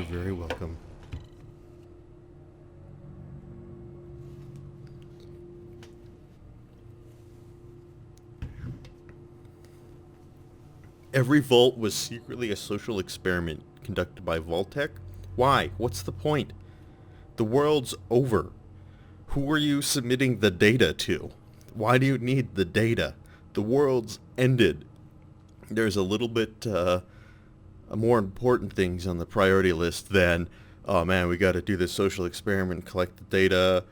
very welcome. Every vault was secretly a social experiment conducted by Vault-Tec? Why? What's the point? The world's over. Who are you submitting the data to? Why do you need the data? The world's ended. There's a little bit more important things on the priority list than, oh man, we got to do this social experiment, collect the data,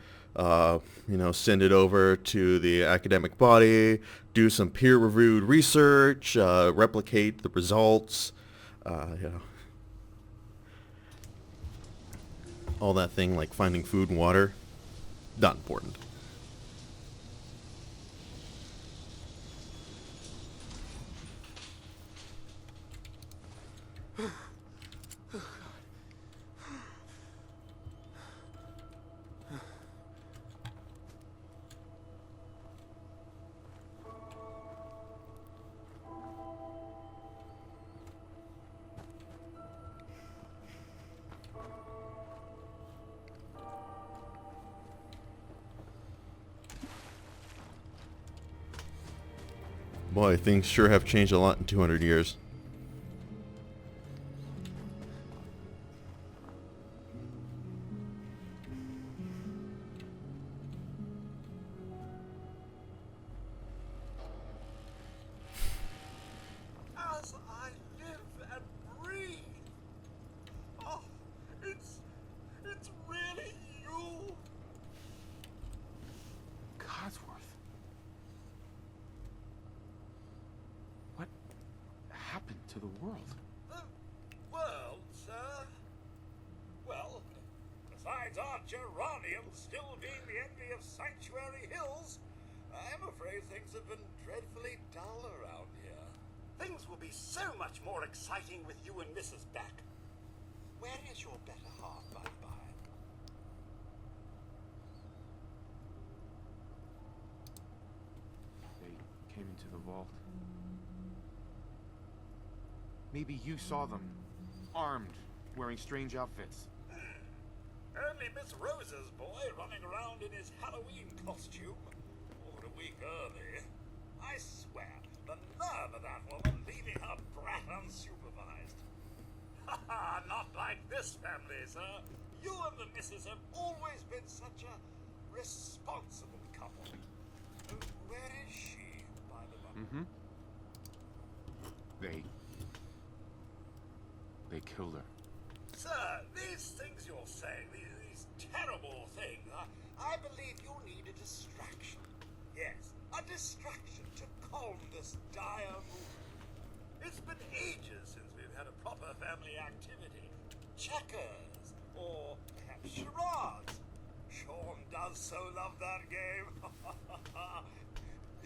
send it over to the academic body, do some peer-reviewed research, replicate the results, all that thing like finding food and water. Not important. Boy, things sure have changed a lot in 200 years. As I live and breathe. Oh, it's really you. Codsworth. What happened to the world? The world, sir? Well, besides our geraniums still being the envy of Sanctuary Hills, I'm afraid things have been dreadfully dull around here. Things will be so much more exciting with you and Mrs. back. Where is your better half, by the by? They came into the vault. Maybe you saw them, armed, wearing strange outfits. Only Miss Rose's boy running around in his Halloween costume. Over a week early. I swear, the nerve of that woman leaving her brat unsupervised. Ha ha, not like this family, sir. You and the missus have always been such a responsible couple. Where is she, by the way? Mm-hmm. They killed her. Sir, these things you're saying, these terrible things, I believe you need a distraction. Yes, a distraction to calm this dire mood. It's been ages since we've had a proper family activity. Checkers, or perhaps charades. Shaun does so love that game.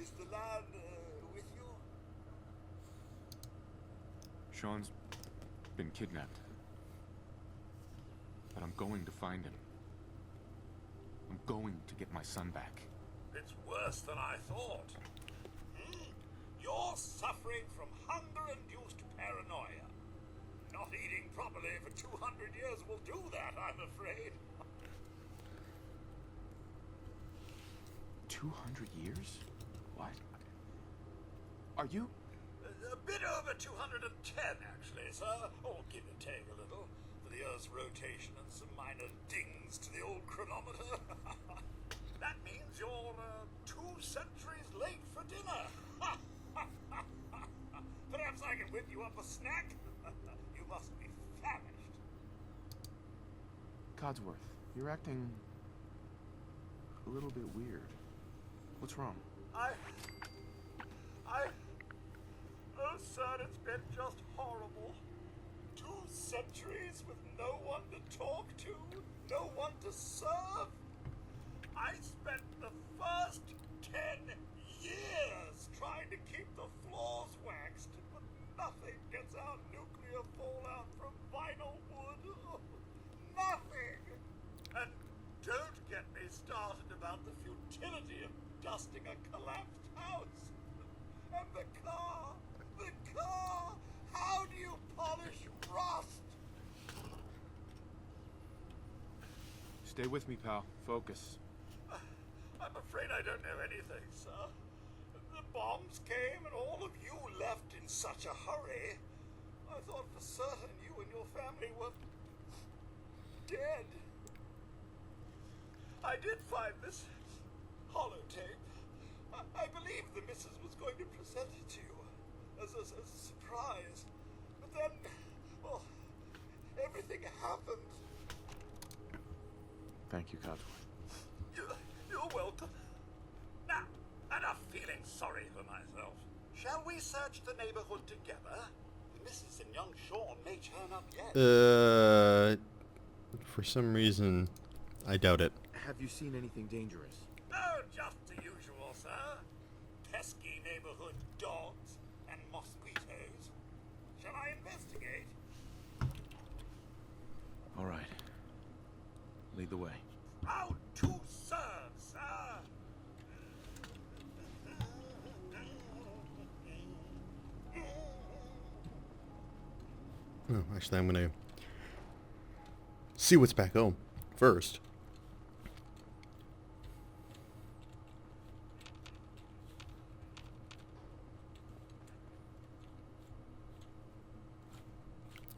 Is the lad with you? Shaun's been kidnapped. But I'm going to find him. I'm going to get my son back. It's worse than I thought. You're suffering from hunger-induced paranoia. Not eating properly for 200 years will do that, I'm afraid. 200 years? What? Are you? A bit over 210, actually, sir. Or give or take a little, for the Earth's rotation and some minor dings to the old chronometer. That means you're 2 centuries late for dinner. Perhaps I can whip you up a snack? You must be famished. Codsworth, you're acting a little bit weird. What's wrong? Oh, sir, it's been just horrible. 2 centuries with no one to talk to, no one to serve. I spent the first 10 years trying to keep the floors waxed, but nothing gets out nuclear fallout from vinyl wood. Nothing! And don't get me started about the futility of dusting a collapsed house. And the car! How do you polish rust? Stay with me, pal. Focus. I'm afraid I don't know anything, sir. The bombs came and all of you left in such a hurry. I thought for certain you and your family were dead. I did find this holotape. I believe the missus was going to present it to you as a surprise. But then, well, everything happened. Thank you, Codsworth. You're welcome. Now, enough feeling sorry for myself. Shall we search the neighborhood together? Mrs. and young Shaun may turn up yet. For some reason, I doubt it. Have you seen anything dangerous? Oh, just the usual, sir. Pesky neighborhood dogs and mosquitoes. Shall I investigate? All right. Lead the way. How to serve, sir. Oh, actually, I'm gonna see what's back home first.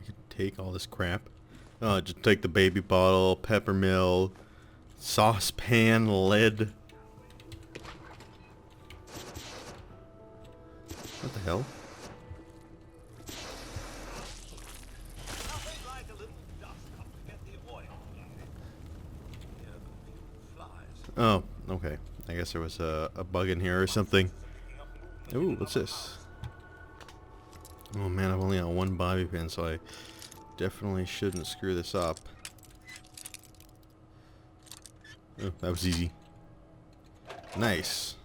I could take all this crap. Just take the baby bottle, peppermill, saucepan, lead. What the hell? Nothing like a little dust up to get the oil flowing. Hear the few flies. Oh, okay. I guess there was a bug in here or something. Ooh, what's this? Oh man, I've only got one bobby pin, so I definitely shouldn't screw this up. Oh, that was easy. Nice.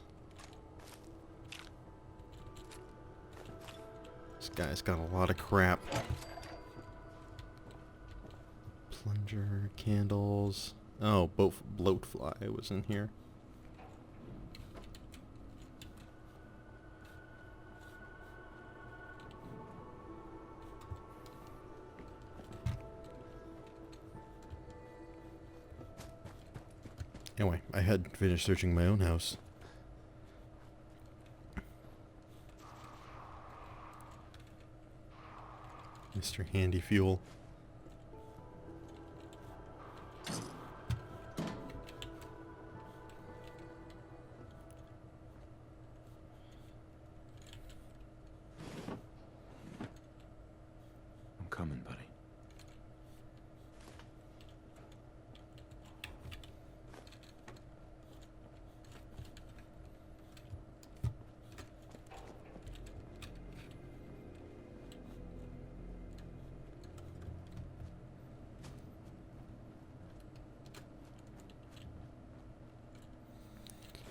This guy's got a lot of crap. Plunger, candles. Oh, bloatfly was in here. Anyway, I had finished searching my own house. Mr. Handy Fuel. I'm coming, buddy.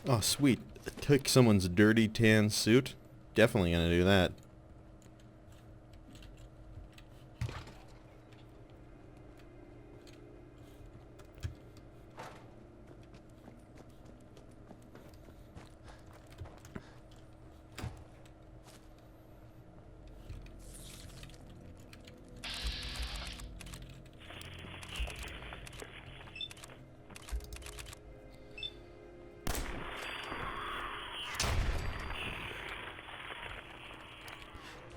Oh, sweet. Took someone's dirty tan suit. Definitely gonna do that.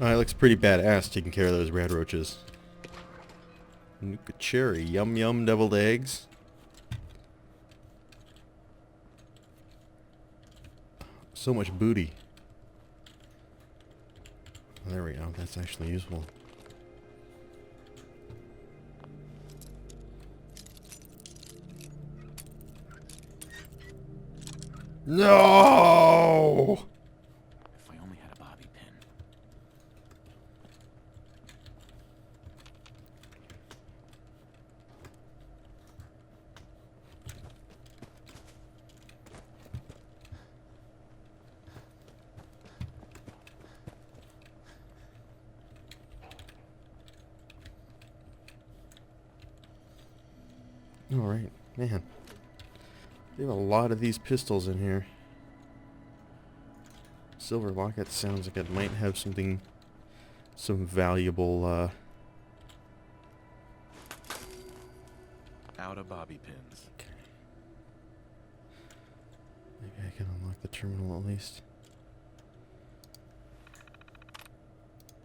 It looks pretty badass taking care of those rad roaches. Nuka cherry, yum yum deviled eggs. So much booty. Oh, there we go. That's actually useful. No! If I only had a bobby pin. Alright, man. They have a lot of these pistols in here. Silver locket sounds like it might have something, some valuable, Out of bobby pins. Maybe I can unlock the terminal at least.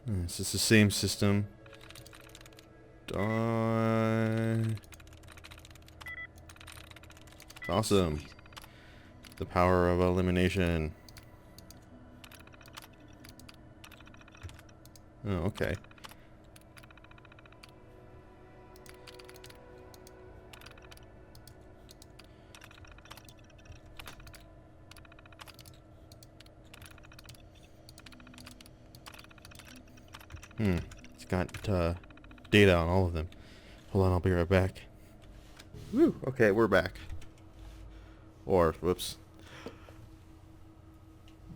This is the same system. Die. Awesome. The power of elimination. Oh, okay. It's got data on all of them. Hold on, I'll be right back. Woo! Okay, we're back. Or, whoops.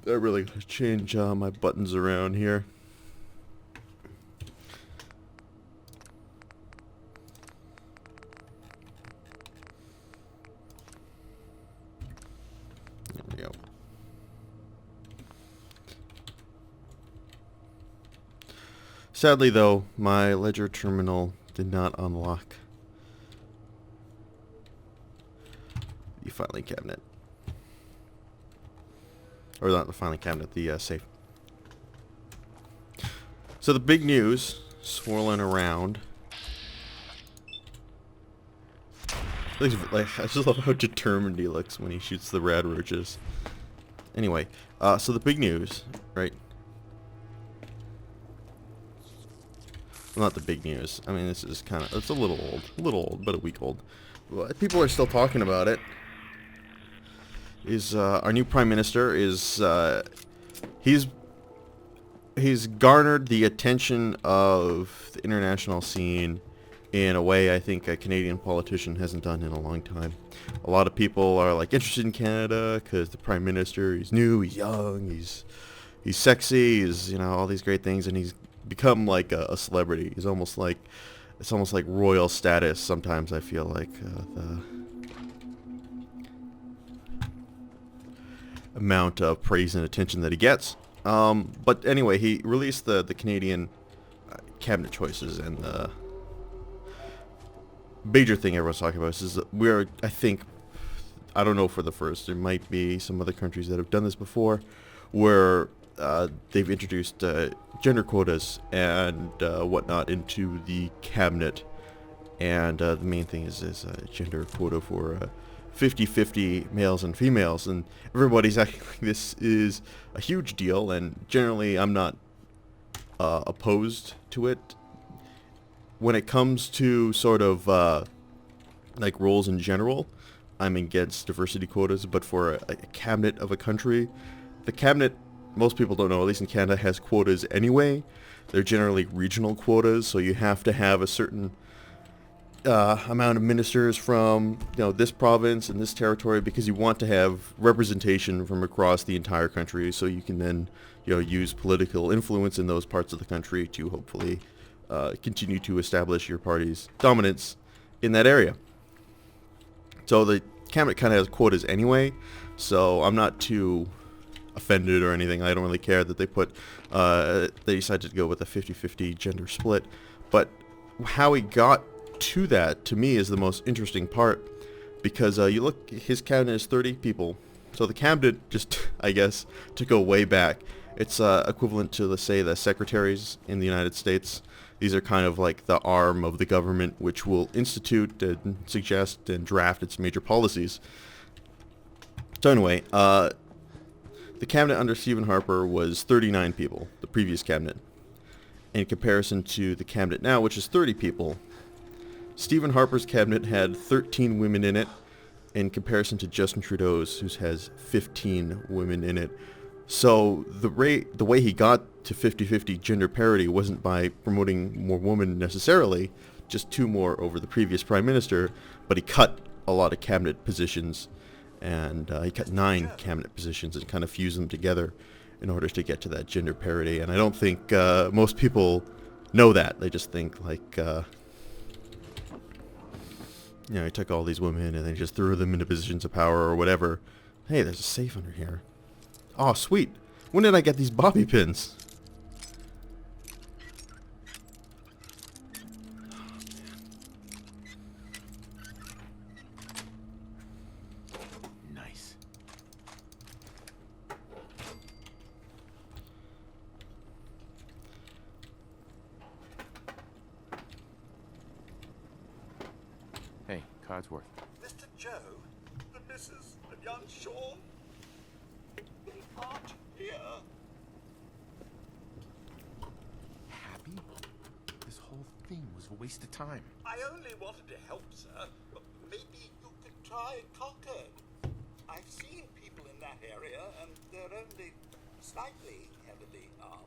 I really gotta change my buttons around here. There we go. Sadly, though, my ledger terminal did not unlock the filing cabinet. Or not the filing cabinet, the safe. So the big news swirling around. I just love how determined he looks when he shoots the rad roaches. Anyway, so the big news, right? Well, not the big news. I mean, this is kind of, it's a little old, but a week old. But people are still talking about it. Is our new prime minister is he's garnered the attention of the international scene in a way I think a Canadian politician hasn't done in a long time. A lot of people are like interested in Canada because the prime minister, he's new, he's young, he's sexy, he's, you know, all these great things, and he's become like a celebrity. He's almost like, it's almost like royal status sometimes, I feel like, the amount of praise and attention that he gets. But anyway, he released the Canadian cabinet choices, and the major thing everyone's talking about is that we're, I think, I don't know for the first, there might be some other countries that have done this before, where they've introduced gender quotas and whatnot into the cabinet, and the main thing is a gender quota for 50-50 males and females, and everybody's acting like this is a huge deal, and generally I'm not opposed to it. When it comes to sort of like roles in general, I'm against diversity quotas, but for a cabinet of a country, the cabinet, most people don't know, at least in Canada, has quotas anyway. They're generally regional quotas, so you have to have a certain amount of ministers from, you know, this province and this territory, because you want to have representation from across the entire country, so you can then, you know, use political influence in those parts of the country to hopefully continue to establish your party's dominance in that area. So the cabinet kind of has quotas anyway, so I'm not too offended or anything. I don't really care that they put they decided to go with a 50-50 gender split, but how he got to that, to me, is the most interesting part, because you look, his cabinet is 30 people, so the cabinet just, I guess, to go way back, it's equivalent to, let's say, the secretaries in the United States. These are kind of like the arm of the government which will institute and suggest and draft its major policies. So anyway, the cabinet under Stephen Harper was 39 people, the previous cabinet. In comparison to the cabinet now, which is 30 people, Stephen Harper's cabinet had 13 women in it, in comparison to Justin Trudeau's, who has 15 women in it. So the way he got to 50-50 gender parity wasn't by promoting more women necessarily, just 2 more over the previous prime minister, but he cut a lot of cabinet positions, and he cut 9 cabinet positions and kind of fused them together in order to get to that gender parity. And I don't think most people know that. They just think like, you know, he took all these women and then just threw them into positions of power or whatever. Hey, there's a safe under here. Oh, sweet. When did I get these bobby pins? Nice. Codsworth. Mr. Joe, the missus, and young Shaun, they aren't here. Happy? This whole thing was a waste of time. I only wanted to help, sir. Maybe you could try Concord. I've seen people in that area, and they're only slightly heavily armed.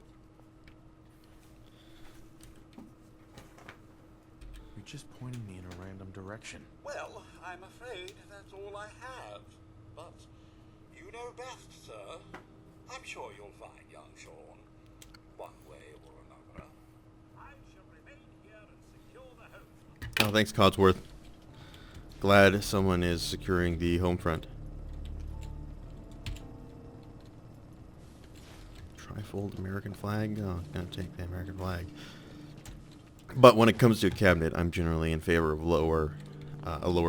You're just pointing me in a random direction. Well, I'm afraid that's all I have. But you know best, sir. I'm sure you'll find young Shaun, one way or another. I shall remain here and secure the home. Oh, thanks, Codsworth. Glad someone is securing the home front. Trifold American flag? Oh, gonna take the American flag. But when it comes to a cabinet, I'm generally in favor of a lower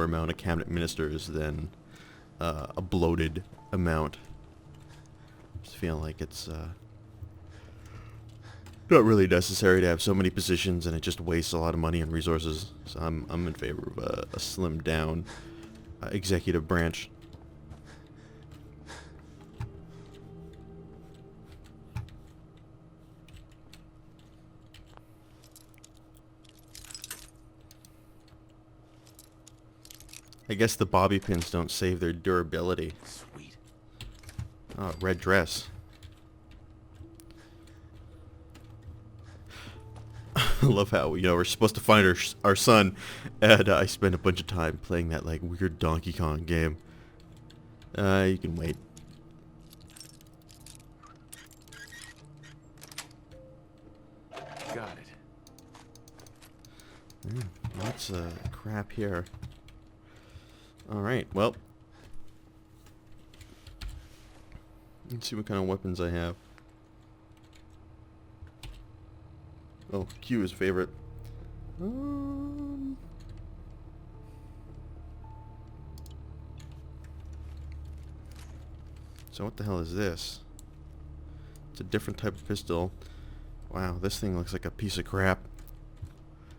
amount of cabinet ministers than a bloated amount. Just feeling like it's not really necessary to have so many positions, and it just wastes a lot of money and resources. So I'm in favor of a slimmed down executive branch. I guess the bobby pins don't save their durability. Sweet. Oh, red dress. I love how, we're supposed to find our son, and I spend a bunch of time playing that, like, weird Donkey Kong game. You can wait. Got it. Lots of crap here. Alright, well. Let's see what kind of weapons I have. Oh, Q is favorite. So what the hell is this? It's a different type of pistol. Wow, this thing looks like a piece of crap.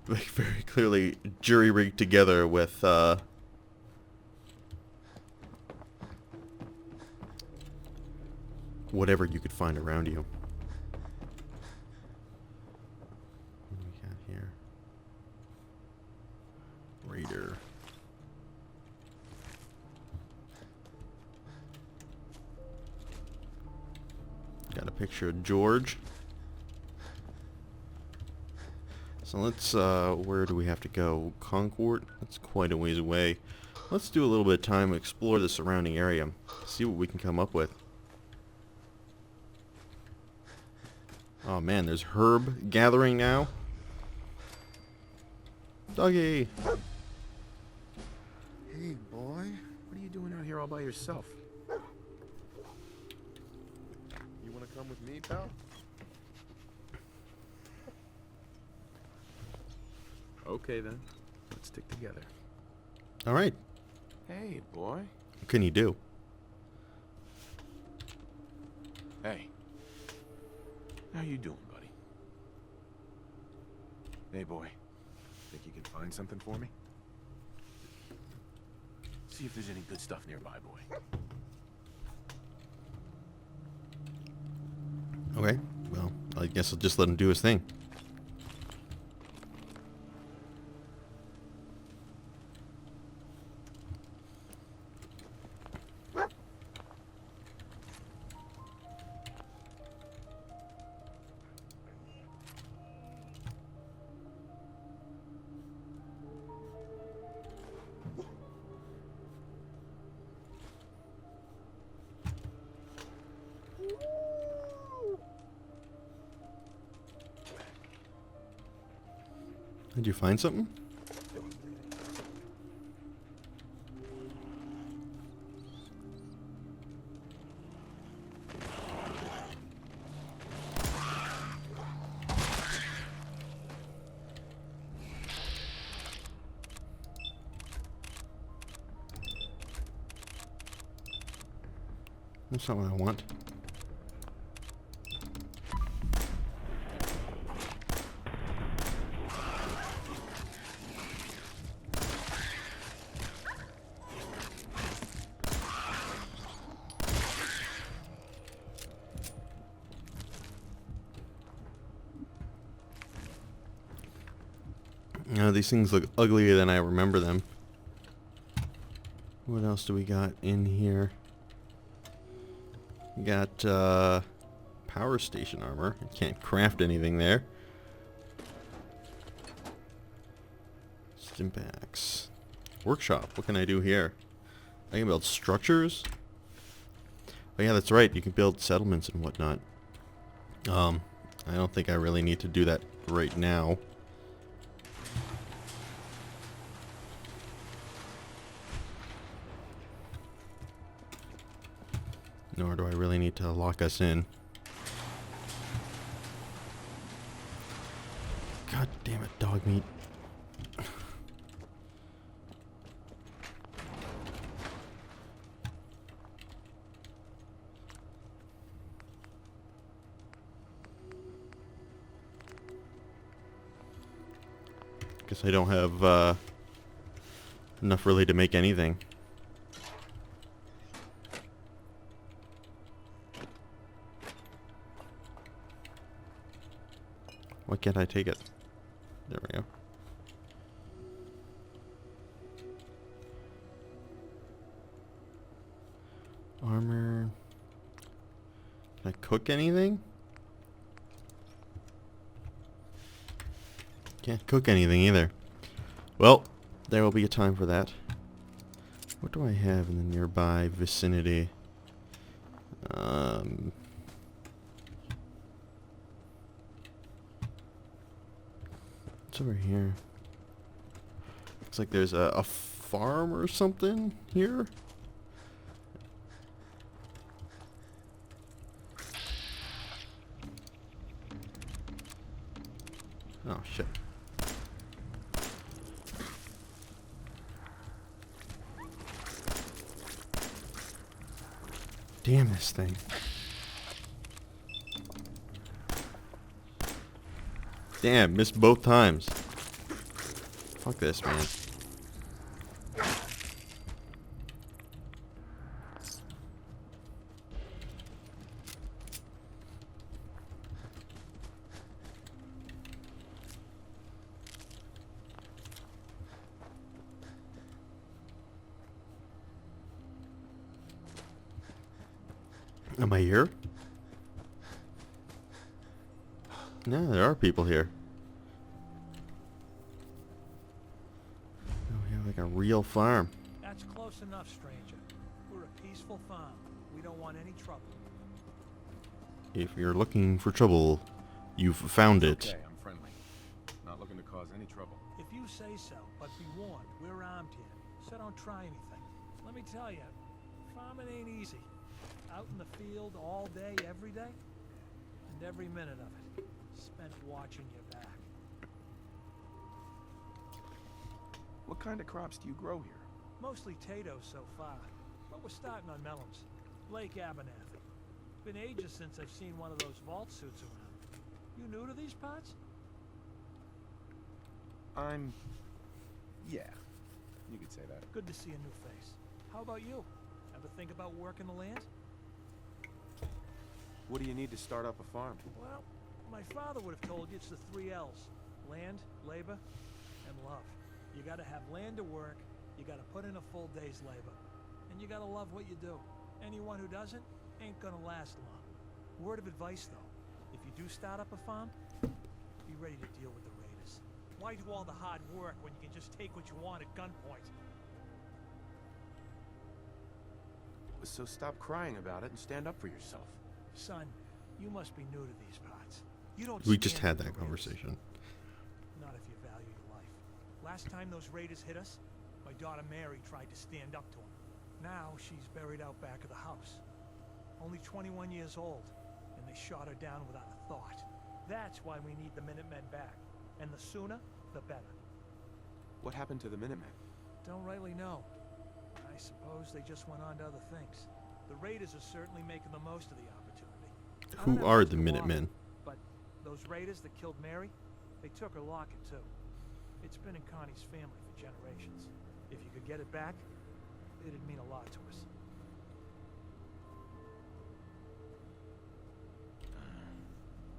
Like, very clearly jury-rigged together with, whatever you could find around you. What do we got here? Raider. Got a picture of George. So let's, where do we have to go? Concord? That's quite a ways away. Let's do a little bit of time, explore the surrounding area, see what we can come up with. Oh man, there's herb gathering now. Doggy! Hey, boy. What are you doing out here all by yourself? You want to come with me, pal? Okay, then. Let's stick together. Alright. Hey, boy. What can you do? Hey. How you doing, buddy? Hey, boy. Think you can find something for me? See if there's any good stuff nearby, boy. Okay, well, I guess I'll just let him do his thing. Did you find something? That's not what I want. These things look uglier than I remember them. What else do we got in here? We got power station armor. I can't craft anything there. Stimpax. Workshop. What can I do here? I can build structures. Oh yeah, that's right. You can build settlements and whatnot. I don't think I really need to do that right now. Nor do I really need to lock us in. God damn it, dog meat. Guess I don't have enough really to make anything. Why can't I take it? There we go. Armor. Can I cook anything? Can't cook anything either. Well, there will be a time for that. What do I have in the nearby vicinity? What's over here? Looks like there's a farm or something here. Oh shit. Damn this thing. Damn, missed both times. Fuck this, man. Am I here? No, there are people here. Oh, we have like a real farm. That's close enough, stranger. We're a peaceful farm. We don't want any trouble. If you're looking for trouble, you've found it. Okay, I'm friendly. Not looking to cause any trouble. If you say so, but be warned, we're armed here, so don't try anything. Let me tell you, farming ain't easy. Out in the field all day, every day, and every minute of it spent watching your back. What kind of crops do you grow here? Mostly potatoes so far, but we're starting on melons. Lake Abernathy. Been ages since I've seen one of those vault suits around. You new to these parts? Yeah, you could say that. Good to see a new face. How about you? Ever think about working the land? What do you need to start up a farm? Well, my father would have told you it's the 3 L's. Land, labor, and love. You gotta have land to work, you gotta put in a full day's labor, and you gotta love what you do. Anyone who doesn't ain't gonna last long. Word of advice though, if you do start up a farm, be ready to deal with the raiders. Why do all the hard work when you can just take what you want at gunpoint? So stop crying about it and stand up for yourself. Son, you must be new to these parts. You don't We just stand had with that the raiders. conversation. Not if you value your life. Last time those raiders hit us, my daughter Mary tried to stand up to them. Now she's buried out back of the house. Only 21 years old, and they shot her down without a thought. That's why we need the Minutemen back. And the sooner, the better. What happened to the Minutemen? Don't rightly know. I suppose they just went on to other things. The raiders are certainly making the most of the opportunity. I don't Who have are much the to offer, Minutemen? But those raiders that killed Mary, they took her locket too. It's been in Connie's family for generations. If you could get it back, it'd mean a lot to us.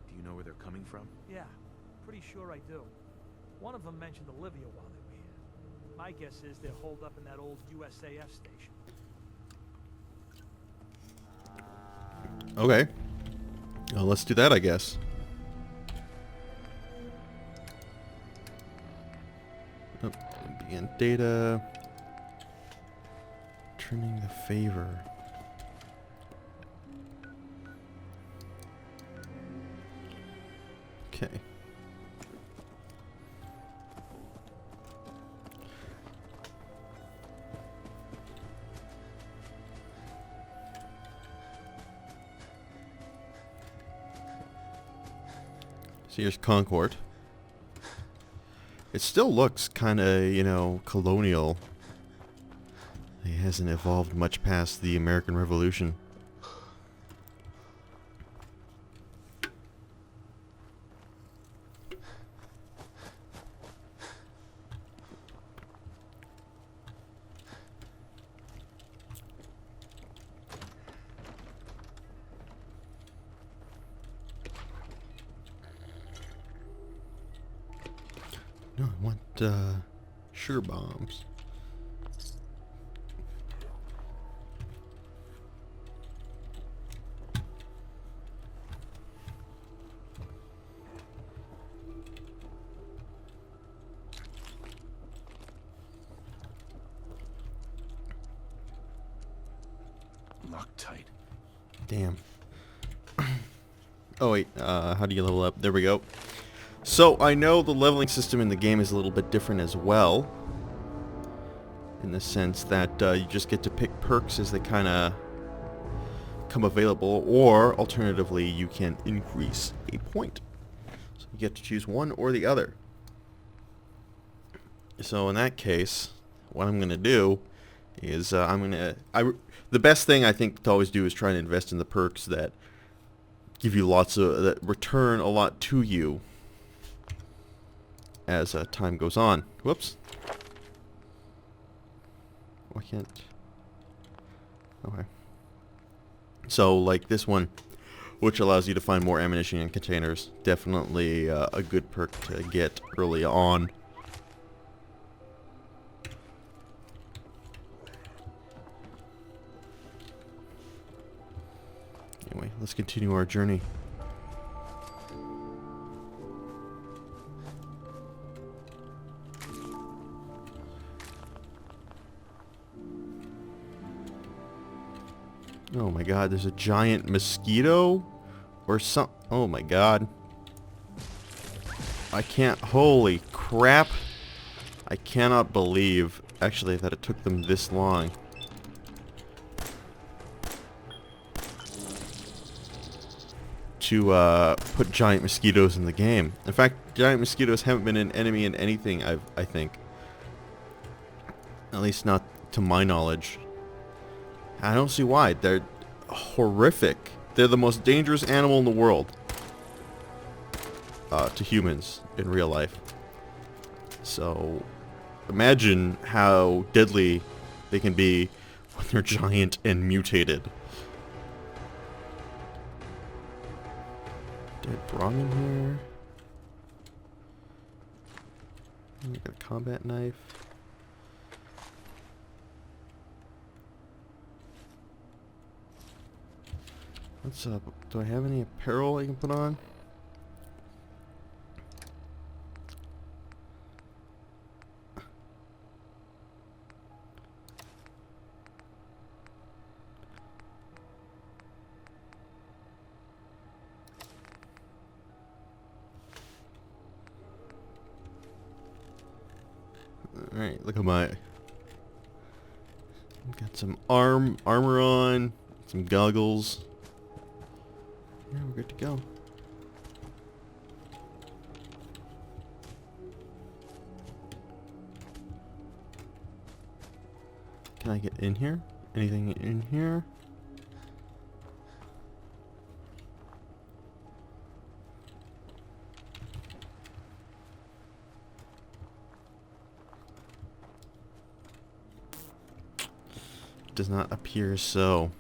Do you know where they're coming from? Yeah, pretty sure I do. One of them mentioned Olivia while they were here. My guess is they're holed up in that old USAF station. Okay. Well, let's do that, I guess. Oh, begin data. Trimming the favor. Okay. So here's Concord. It still looks kind of, you know, colonial. It hasn't evolved much past the American Revolution. No, I want sugar bombs. Loctite. Damn. Oh wait, how do you level up? There we go. So I know the leveling system in the game is a little bit different as well, in the sense that you just get to pick perks as they kind of come available, or alternatively you can increase a point. So you get to choose one or the other. So in that case, what I'm going to do is the best thing I think to always do is try and invest in the perks that give you lots of, that return a lot to you as time goes on. Whoops. Why can't... Okay. So, like this one, which allows you to find more ammunition in containers. Definitely a good perk to get early on. Anyway, let's continue our journey. Oh my god, there's a giant mosquito? Or some... Oh my god. I can't... Holy crap. I cannot believe, actually, that it took them this long. To put giant mosquitoes in the game. In fact, giant mosquitoes haven't been an enemy in anything, I think. At least not to my knowledge. I don't see why. They're horrific. They're the most dangerous animal in the world. To humans in real life. So, imagine how deadly they can be when they're giant and mutated. Dead Brahmin here. We got a combat knife. What's up? Do I have any apparel I can put on? Alright, look at my... Got some armor on, some goggles. Yeah, we're good to go. Can I get in here? Anything in here? Does not appear so.